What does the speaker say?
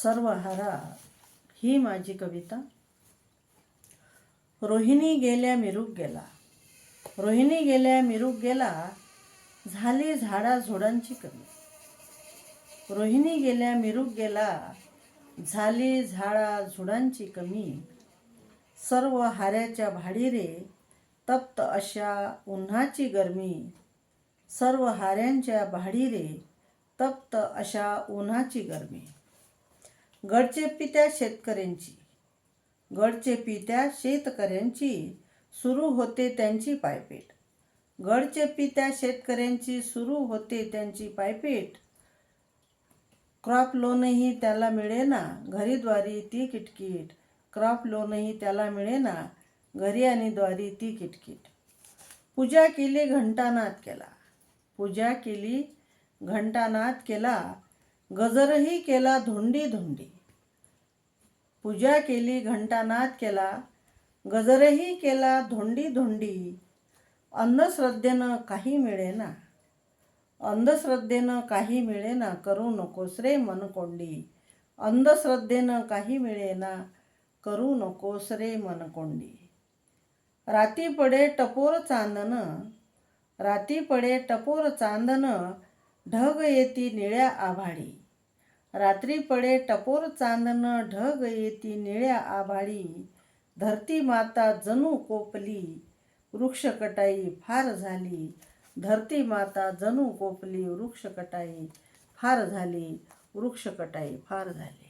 सर्वहारा ही माझी कविता. रोहिणी गेल्या मिरूग गेला, रोहिणी गेल्या मिरूग गेला, झाली झाडा झुडांची कमी. रोहिणी गेल्या मिरूग गेला, झाली झाडा झुडांची कमी. सर्व हाऱ्याच्या भाडी रे, तप्त अशा उन्हाची गरमी. सर्व हाऱ्यांच्या भाडी रे, तप्त अशा उन्हाची गरमी. गडचेपी त्या शेतकऱ्यांची, गडचेपी त्या शेतकऱ्यांची, सुरू होते त्यांची पायपीट. गडचेपी त्या शेतकऱ्यांची, सुरू होते त्यांची पायपीट. क्रॉप लोनही त्याला मिळेना, घरीद्वारी ती किटकिट. क्रॉप लोनही त्याला मिळेना, घरी आणि द्वारी ती किटकिट. पूजा केली घंटानाद केला, पूजा केली घंटानाद केला, गजरही केला धोंडी धोंडी. पूजा केली घंटानाद केला, गजरही केला धोंडी धोंडी. अंधश्रद्धेनं काही मिळेना, अंधश्रद्धेनं काही मिळेना, करू नकोस रे मनकोंडी. अंधश्रद्धेनं काही मिळेना, करू नकोस रे मनकोंडी. राती पडे टपोर चांदन, राती पडे टपोर चांदन, ढग येती निळ्या आभाळी. रात्री पडे टपोर चांदन, ढग येती निळ्या आभाळी. धरती माता जणू कोपली, वृक्षकटाई फार झाली. धरती माता जणू कोपली, वृक्षकटाई फार झाली. वृक्षकटाई फार झाली.